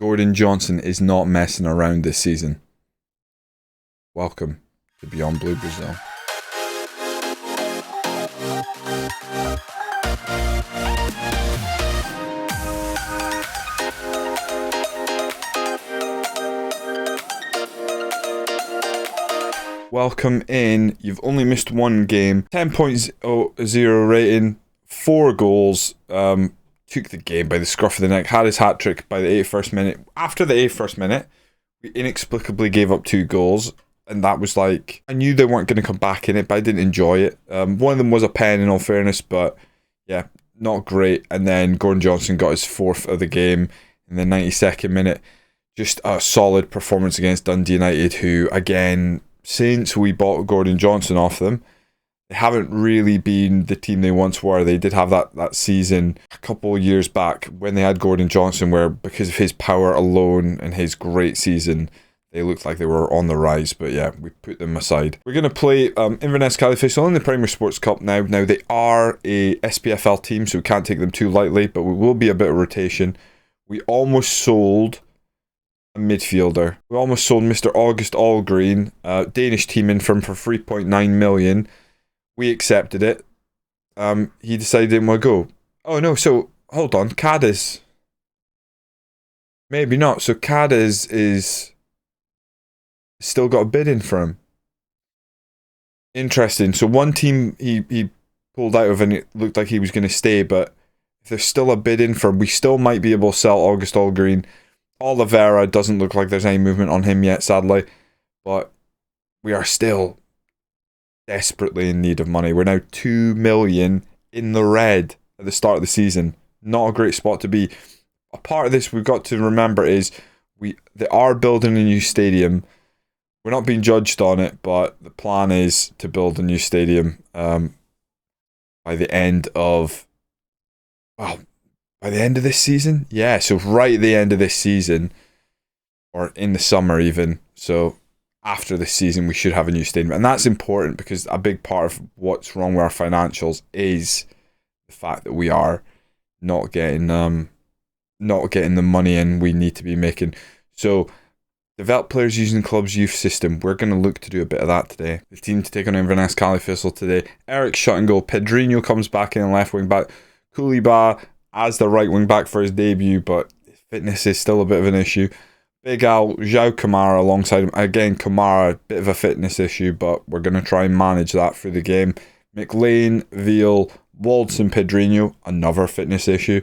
Gordon Johnson is not messing around this season. Welcome to Beyond Blue Brazil. Welcome in. You've only missed one game. 10.0 rating, 4 goals. Took the game by the scruff of the neck. Had his hat trick by the 81st minute. After the 81st minute, we inexplicably gave up 2 goals. And that was like, I knew they weren't going to come back in it, but I didn't enjoy it. One of them was a pen in all fairness, but yeah, not great. And then Gordon Johnson got his 4th of the game in the 92nd minute. Just a solid performance against Dundee United, who, again, since we bought Gordon Johnson off them, they haven't really been the team they once were. They did have that season a couple of years back when they had Gordon Johnson, where because of his power alone and his great season, they looked like they were on the rise. But yeah, we put them aside. We're going to play Inverness Cowdenbeath in the Premier Sports Cup now. Now, they are a SPFL team, so we can't take them too lightly, but we will be a bit of rotation. We almost sold a midfielder. We almost sold Mr. August Allgreen, Danish team in from for 3.9 million. We accepted it. He decided he didn't want to go. Oh no, so hold on. Cadiz. Maybe not. So Cadiz is still got a bid in for him. Interesting. So one team he pulled out of and it looked like he was going to stay, but if there's still a bid in for him, we still might be able to sell August Allgreen. Oliveira doesn't look like there's any movement on him yet, sadly. But we are still desperately in need of money. We're now 2 million in the red at the start of the season. Not a great spot to be. A part of this we've got to remember is they are building a new stadium. We're not being judged on it, but the plan is to build a new stadium by the end of this season? Yeah, so right at the end of this season, or in the summer even. So after this season, we should have a new stadium. And that's important because a big part of what's wrong with our financials is the fact that we are not getting the money in we need to be making. So develop players using the club's youth system. We're going to look to do a bit of that today. The team to take on Inverness Cowdenbeath today. Eric shot and goal. Pedrinho comes back in left wing back. Koulibaly as the right wing back for his debut, but fitness is still a bit of an issue. Big Al, João Kamara alongside him. Again, Kamara, bit of a fitness issue, but we're going to try and manage that through the game. McLean, Veal, Waldson, Pedrinho, another fitness issue.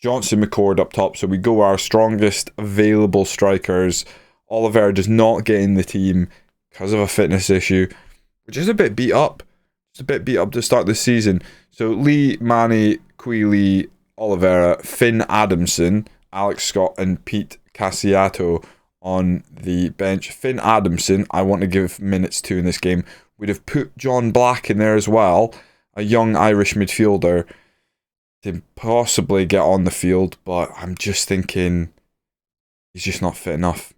Johnson, McCord up top, so we go our strongest available strikers. Oliveira does not get in the team because of a fitness issue, which is a bit beat up. It's a bit beat up to start the season. So Lee, Manny, Quealy, Oliveira, Finn Adamson, Alex Scott and Pete Cassiato on the bench. Finn Adamson, I want to give minutes to in this game. We'd have put John Black in there as well, a young Irish midfielder, to possibly get on the field, but I'm just thinking he's just not fit enough.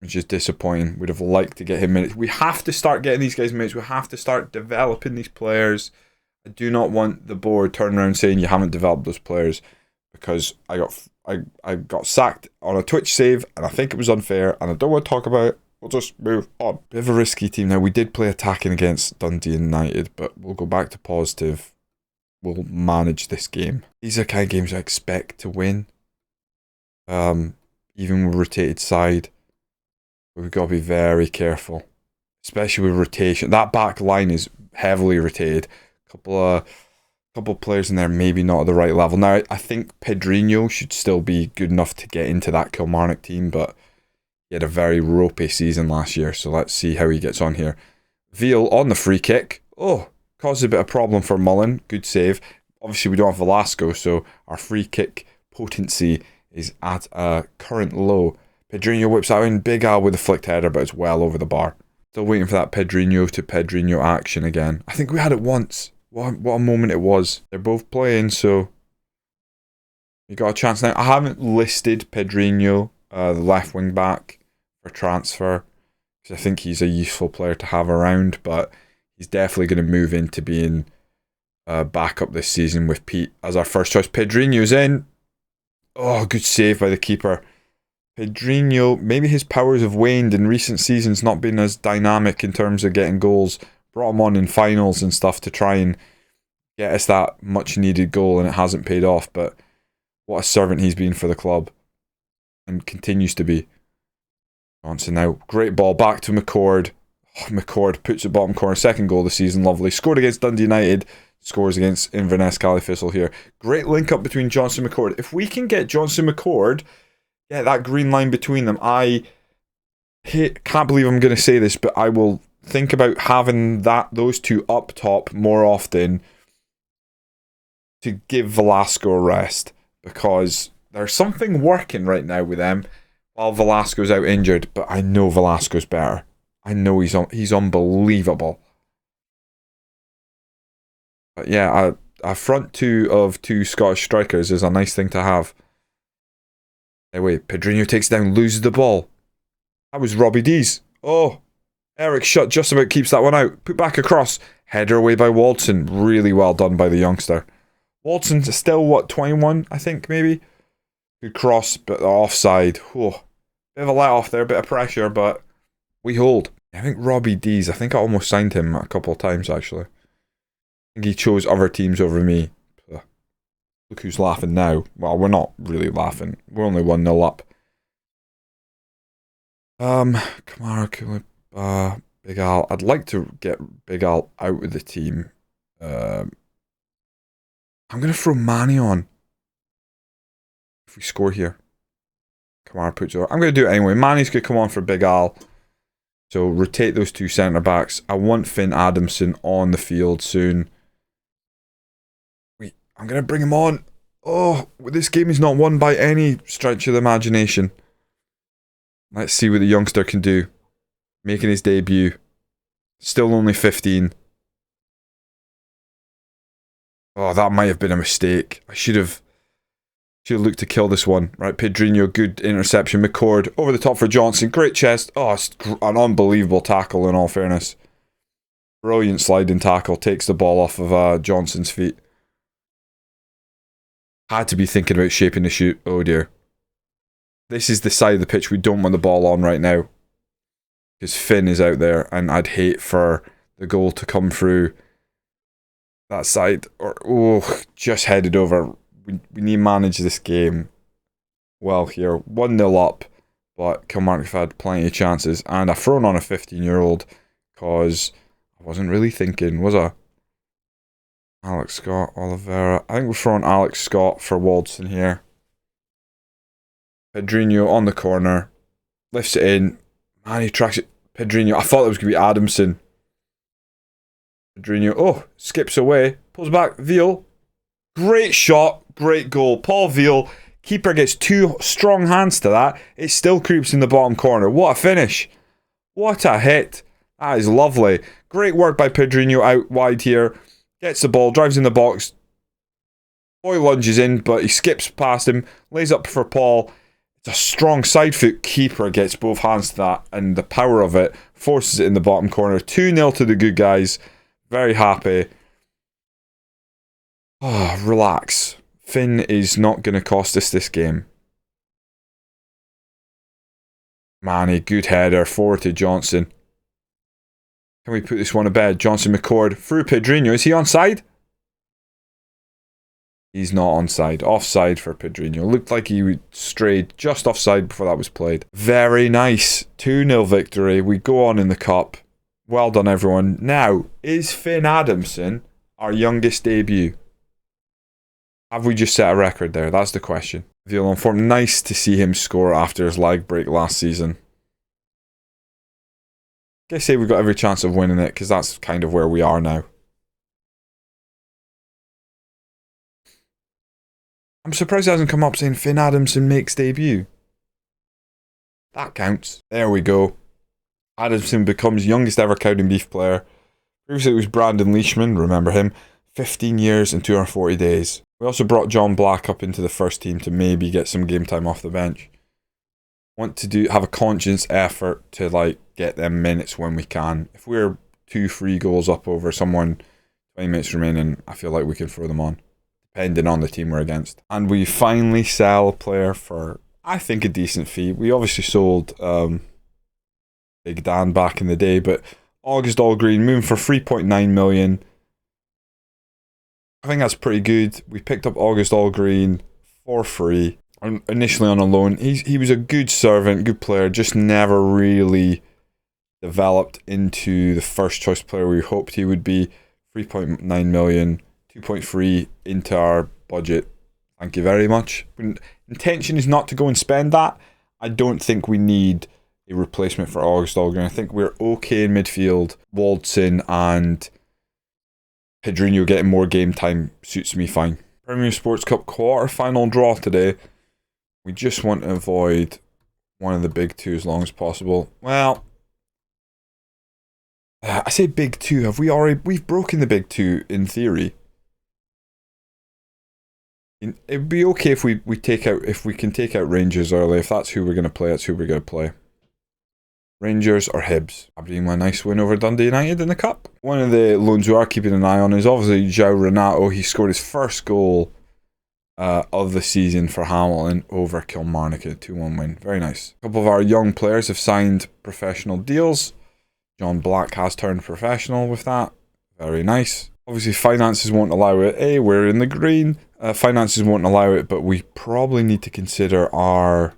Which is disappointing. We'd have liked to get him minutes. We have to start getting these guys minutes. We have to start developing these players. I do not want the board turning around saying you haven't developed those players, because I got sacked on a Twitch save and I think it was unfair and I don't want to talk about it. We'll just move on. Bit of a risky team now. We did play attacking against Dundee United, but we'll go back to positive. We'll manage this game. These are the kind of games I expect to win. Even with rotated side, we've got to be very careful, especially with rotation. That back line is heavily rotated. Couple of players in there maybe not at the right level. Now, I think Pedrinho should still be good enough to get into that Kilmarnock team, but he had a very ropey season last year, so let's see how he gets on here. Veal on the free kick. Oh, caused a bit of problem for Mullen. Good save. Obviously, we don't have Velasco, so our free kick potency is at a current low. Pedrinho whips out in. Big Al with a flicked header, but it's well over the bar. Still waiting for that Pedrinho to Pedrinho action again. I think we had it once. What a moment it was. They're both playing, so you got a chance now. I haven't listed Pedrinho, the left wing back, for transfer, because I think he's a useful player to have around, but he's definitely going to move into being backup this season with Pete as our first choice. Pedrinho's in. Oh, good save by the keeper. Pedrinho, maybe his powers have waned in recent seasons, not been as dynamic in terms of getting goals. Brought him on in finals and stuff to try and get us that much needed goal, and it hasn't paid off. But what a servant he's been for the club and continues to be. Johnson now, great ball back to McCord. Oh, McCord puts it bottom corner, second goal of the season, lovely. Scored against Dundee United, scores against Inverness Califistle here. Great link up between Johnson and McCord. If we can get Johnson McCord, get that green line between them, I can't believe I'm going to say this, but I will think about having those two up top more often to give Velasco a rest, because there's something working right now with them while Velasco's out injured, but I know Velasco's better. I know he's unbelievable. But yeah, a front two of two Scottish strikers is a nice thing to have. Anyway, Pedrinho takes down, loses the ball. That was Robbie Dees. Oh, Eric Shutt just about keeps that one out. Put back across. Header away by Waldson. Really well done by the youngster. Waldson's still, what, 21, I think, maybe? Good cross, but offside. Whoa. Bit of a let off there, bit of pressure, but we hold. I think Robbie Dees, I think I almost signed him a couple of times, actually. I think he chose other teams over me. Look who's laughing now. Well, we're not really laughing. We're only 1-0 up. Kamara, Big Al. I'd like to get Big Al out of the team. I'm going to throw Manny on. If we score here. Kamara puts it over. I'm going to do it anyway. Manny's going to come on for Big Al. So rotate those two centre-backs. I want Finn Adamson on the field soon. I'm going to bring him on. Oh, this game is not won by any stretch of the imagination. Let's see what the youngster can do. Making his debut. Still only 15. Oh, that might have been a mistake. I should have looked to kill this one. Right, Pedrinho, good interception. McCord, over the top for Johnson. Great chest. Oh, it's an unbelievable tackle in all fairness. Brilliant sliding tackle. Takes the ball off of Johnson's feet. Had to be thinking about shaping the shoot. Oh dear. This is the side of the pitch we don't want the ball on right now. Because Finn is out there, and I'd hate for the goal to come through that side. Or just headed over. We need to manage this game well here. 1-0 up, but Kilmarnock have had plenty of chances. And I've thrown on a 15-year-old because I wasn't really thinking, was I? Alex Scott, Oliveira. I think we're throwing Alex Scott for Waldson here. Pedrinho on the corner. Lifts it in. Man, he tracks it. Pedrinho. I thought it was going to be Adamson. Pedrinho. Oh, skips away. Pulls back. Veal. Great shot. Great goal. Paul Veal. Keeper gets two strong hands to that. It still creeps in the bottom corner. What a finish. What a hit. That is lovely. Great work by Pedrinho out wide here. Gets the ball, drives in the box. Boy lunges in, but he skips past him. Lays up for Paul. It's a strong side foot. Keeper gets both hands to that, and the power of it forces it in the bottom corner. 2-0 to the good guys. Very happy. Oh, relax. Finn is not going to cost us this game. Manny, good header. Forward to Johnson. Can we put this one to bed? Johnson McCord through Pedrinho. Is he onside? He's not onside. Offside for Pedrinho. Looked like he strayed just offside before that was played. Very nice. 2-0 victory. We go on in the cup. Well done, everyone. Now, is Finn Adamson our youngest debut? Have we just set a record there? That's the question. Veal on form. Nice to see him score after his leg break last season. I say we've got every chance of winning it, because that's kind of where we are now. I'm surprised it hasn't come up saying Finn Adamson makes debut. That counts. There we go. Adamson becomes youngest ever Cowdenbeath player. Previously it was Brandon Leishman, remember him. 15 years and 240 days. We also brought John Black up into the first team to maybe get some game time off the bench. Want to have a conscious effort to get them minutes when we can. If we're 2-3 goals up over someone, 20 minutes remaining, I feel like we can throw them on, depending on the team we're against. And we finally sell a player for I think a decent fee. We obviously sold Big Dan back in the day, but August Allgreen, moving for 3.9 million. I think that's pretty good. We picked up August Allgreen for free, initially on a loan. He was a good servant, good player, just never really developed into the first choice player we hoped he would be. 3.9 million, 2.3 into our budget. Thank you very much. Intention is not to go and spend that. I don't think we need a replacement for August Allgreen. I think we're okay in midfield. Waldson and Pedrinho getting more game time suits me fine. Premier Sports Cup quarter-final draw today. We just want to avoid one of the big two as long as possible. Well, I say big two. We've broken the big two in theory. It'd be okay if we can take out Rangers early. If that's who we're going to play, that's who we're going to play. Rangers or Hibs. Aberdeen a nice win over Dundee United in the Cup. One of the loans we are keeping an eye on is obviously João Renato. He scored his first goal of the season for Hamilton over Kilmarnock, 2-1 win. Very nice. A couple of our young players have signed professional deals. John Black has turned professional with that. Very nice. Obviously, finances won't allow it. We're in the green. Finances won't allow it, but we probably need to consider our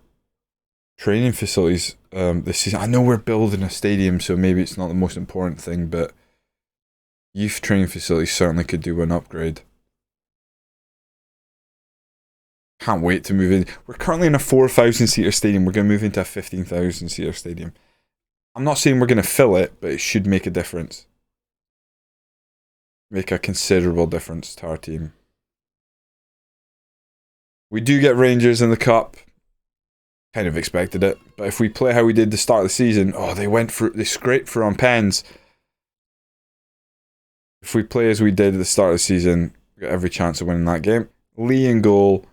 training facilities this season. I know we're building a stadium, so maybe it's not the most important thing, but youth training facilities certainly could do an upgrade. Can't wait to move in. We're currently in a 4,000-seater stadium. We're going to move into a 15,000-seater stadium. I'm not saying we're going to fill it, but it should make a difference. Make a considerable difference to our team. We do get Rangers in the Cup. Kind of expected it. But if we play how we did the start of the season, they scraped through on pens. If we play as we did at the start of the season, we got every chance of winning that game. Lee in goal.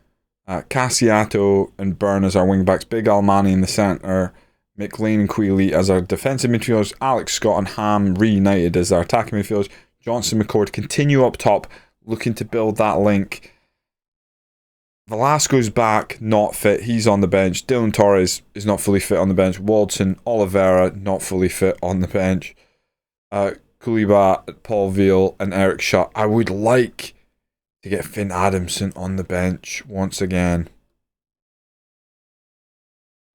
Cassiato and Byrne as our wingbacks. Big Almani in the centre. McLean and Queeley as our defensive midfielders. Alex Scott and Ham reunited as our attacking midfielders. Johnson McCord continue up top, looking to build that link. Velasco's back, not fit. He's on the bench. Dylan Torres is not fully fit on the bench. Waldson, Oliveira, not fully fit on the bench. Kuliba, Paul Veal, and Eric Shutt. I would like to get Finn Adamson on the bench once again.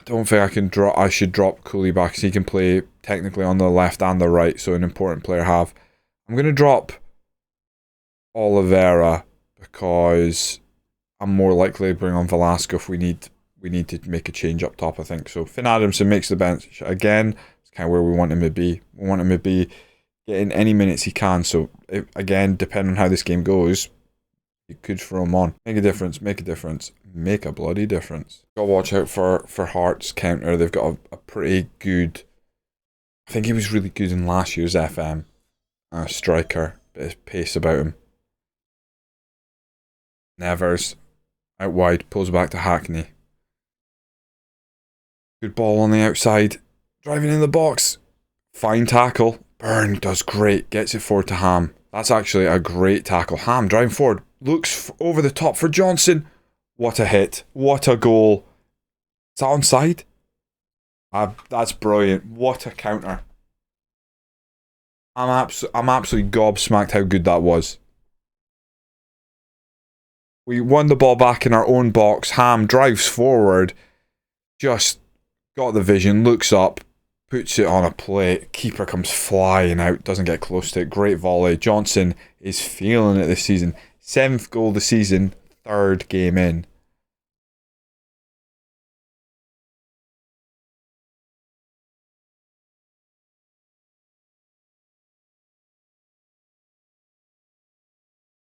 I don't think I should drop Kuliba because he can play technically on the left and the right, so an important player have. I'm going to drop Oliveira because I'm more likely to bring on Velasco if we need to make a change up top, I think. So Finn Adamson makes the bench again. It's kind of where we want him to be. We want him to be getting any minutes he can. So again, depending on how this game goes, you could throw him on. Make a difference. Make a difference. Make a bloody difference. Got to watch out for Hearts counter. They've got a pretty good. I think he was really good in last year's FM. Striker, bit of pace about him. Nevers out wide, pulls back to Hackney. Good ball on the outside, driving in the box. Fine tackle. Byrne does great, gets it forward to Ham. That's actually a great tackle. Ham driving forward, looks over the top for Johnson. What a hit! What a goal! Is that onside? That's brilliant. What a counter! I'm absolutely gobsmacked how good that was. We won the ball back in our own box. Ham drives forward, just got the vision, looks up, puts it on a plate. Keeper comes flying out, doesn't get close to it. Great volley. Johnson is feeling it this season. 7th goal of the season, 3rd game in.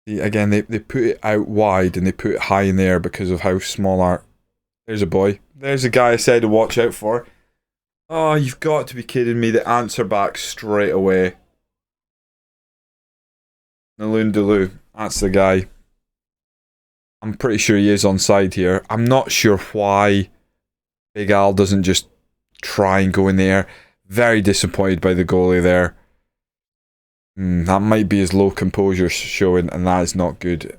Again, they put it out wide and they put it high in the air because of how small our... There's a boy. There's a guy I said to watch out for. Oh, you've got to be kidding me. The answer back straight away. Naloon Delu. That's the guy. I'm pretty sure he is onside here. I'm not sure why Big Al doesn't just try and go in the air. Very disappointed by the goalie there. That might be his low composure showing, and that is not good.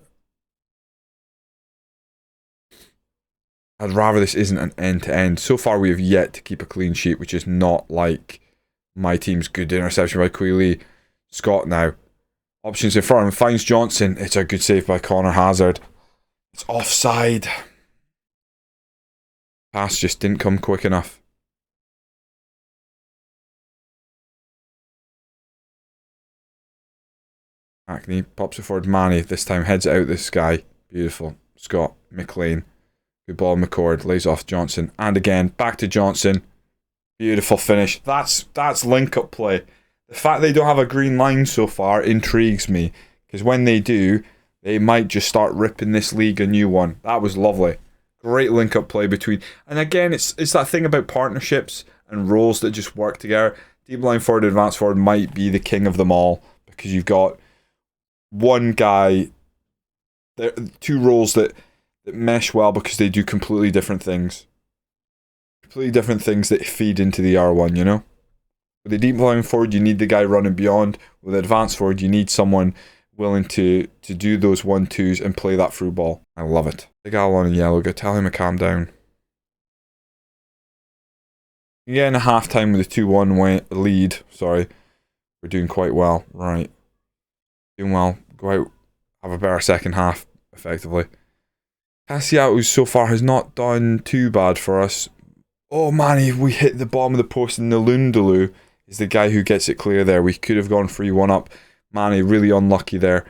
I'd rather this isn't an end-to-end. So far, we have yet to keep a clean sheet, which is not like my team's good interception by Queeley. Scott now. Options in front of him. Finds Johnson. It's a good save by Connor Hazard. It's offside. Pass just didn't come quick enough. Hackney pops it forward. Manny this time heads it out this guy. Beautiful. Scott. McLean. Good ball, McCord lays off Johnson, and again back to Johnson. Beautiful finish. That's link-up play. The fact they don't have a green line so far intrigues me, because when they do, they might just start ripping this league a new one. That was lovely. Great link-up play between, and again, it's that thing about partnerships and roles that just work together. Deep line forward, advanced forward might be the king of them all, because you've got one guy, two roles that mesh well because they do completely different things. Completely different things that feed into the R1, you know? With the deep line forward, you need the guy running beyond. With the advanced forward, you need someone willing to do those 1-2s and play that through ball. I love it. Big Al on a yellow, go tell him to calm down. Yeah, in a half time with a 2-1 lead. Sorry. We're doing quite well. Right. Doing well. Go out, have a better second half, effectively. Cassiatu so far has not done too bad for us. Oh man, we hit the bottom of the post, and Nalundulu is the guy who gets it clear there. We could have gone 3-1 up. Manny really unlucky there.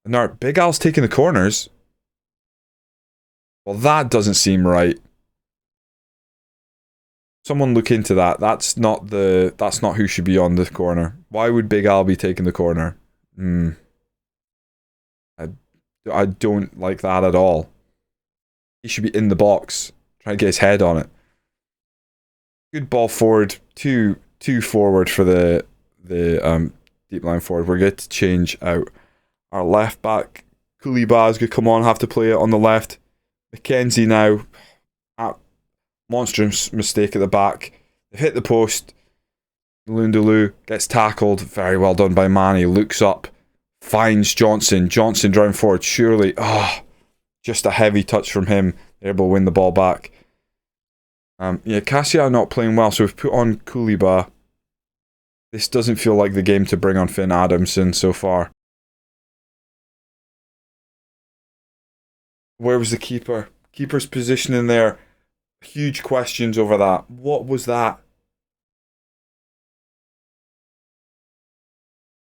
And now Big Al's taking the corners. Well, that doesn't seem right. Someone look into that. That's not who should be on the corner. Why would Big Al be taking the corner? I don't like that at all. He should be in the box, trying to get his head on it. Good ball forward, two forward for the deep line forward. We're going to change out our left back. Koulibaly's going to come on, have to play it on the left. McKenzie now, monstrous mistake at the back. They've hit the post. Lundaloo gets tackled. Very well done by Manny. Looks up, finds Johnson. Johnson driving forward. Surely, just a heavy touch from him. They're able to win the ball back. Cassia not playing well, so we've put on Koulibaly. This doesn't feel like the game to bring on Finn Adamson so far. Where was the keeper? Keeper's position in there. Huge questions over that. What was that?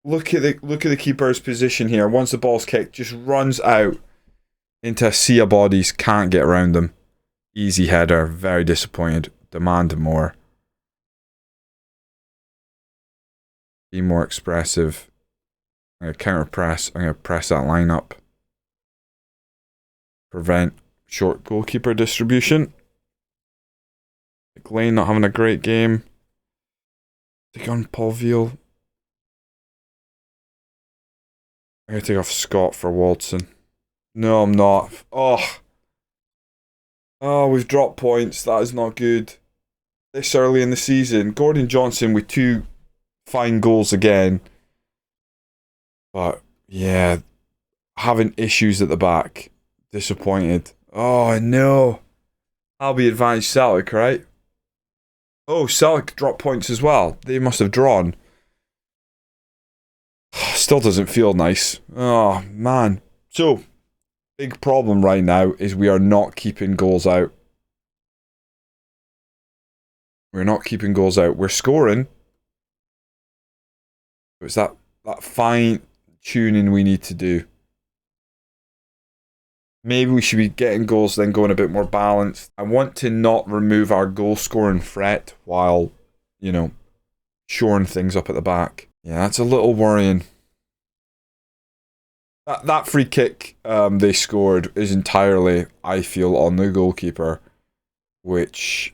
Look at the keeper's position here. Once the ball's kicked, just runs out into a sea of bodies. Can't get around them. Easy header. Very disappointed. Demand more. Be more expressive. I'm going to counter press. I'm going to press that line up. Prevent short goalkeeper distribution. McLean not having a great game. Take on Paul Veal. I'm going to take off Scott for Walton. No, I'm not. Oh, we've dropped points. That is not good. This early in the season. Gordon Johnson with 2 fine goals again. But, yeah, having issues at the back. Disappointed. Oh, no. I'll be advanced Celtic, right? Oh, Celtic dropped points as well. They must have drawn. Still doesn't feel nice. Oh, man. So, big problem right now is we are not keeping goals out. We're not keeping goals out. We're scoring. It's that fine tuning we need to do. Maybe we should be getting goals, then going a bit more balanced. I want to not remove our goal scoring threat while, shoring things up at the back. Yeah, that's a little worrying. That free kick they scored is entirely, I feel, on the goalkeeper, which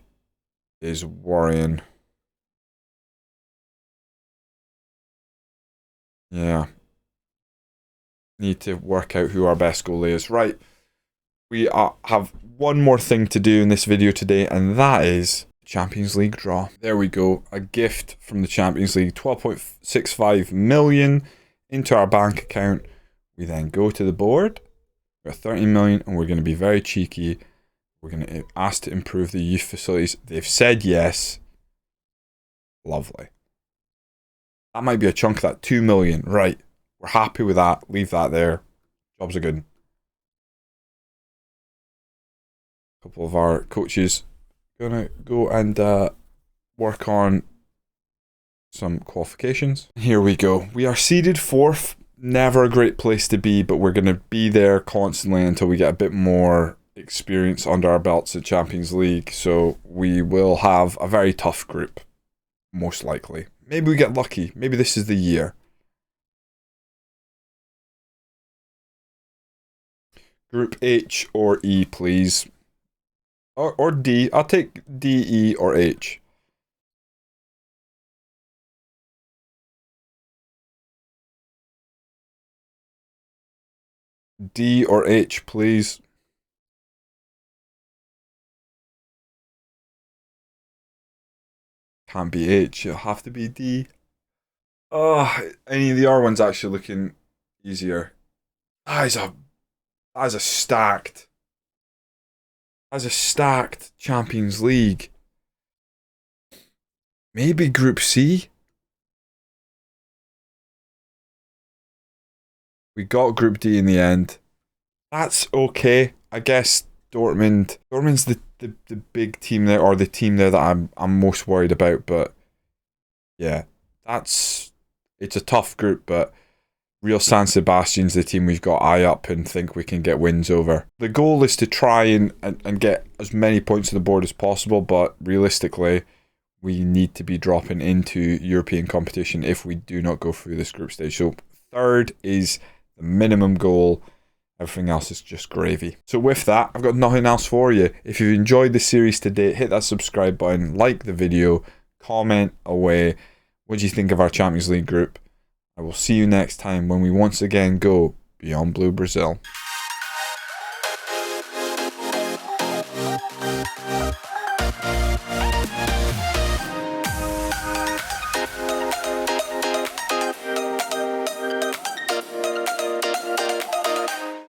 is worrying. Yeah. Need to work out who our best goalie is. Right. We have one more thing to do in this video today, and that is Champions League draw. There we go. A gift from the Champions League. 12.65 million into our bank account. We then go to the board. We're 30 million, and we're going to be very cheeky. We're going to ask to improve the youth facilities. They've said yes. Lovely. That might be a chunk of that. 2 million. Right. We're happy with that. Leave that there. Jobs are good. A couple of our coaches going to go and work on some qualifications. Here we go. We are seeded 4th. Never a great place to be, but we're going to be there constantly until we get a bit more experience under our belts at Champions League. So we will have a very tough group, most likely. Maybe we get lucky. Maybe this is the year. Group H or E, please. Or D. I'll take D, E, or H. D or H, please. Can't be H. It'll have to be D. Oh, any of the R ones actually looking easier. That is a stacked. That's a stacked Champions League. Maybe Group C? We got Group D in the end. That's okay. I guess Dortmund's the big team there, or the team there that I'm most worried about, but yeah, it's a tough group, but Real San Sebastian's the team we've got eye up and think we can get wins over. The goal is to try and get as many points on the board as possible, but realistically, we need to be dropping into European competition if we do not go through this group stage. So 3rd is the minimum goal. Everything else is just gravy. So with that, I've got nothing else for you. If you've enjoyed the series today, hit that subscribe button, like the video, comment away. What do you think of our Champions League group? I will see you next time when we once again go beyond Blue Brazil.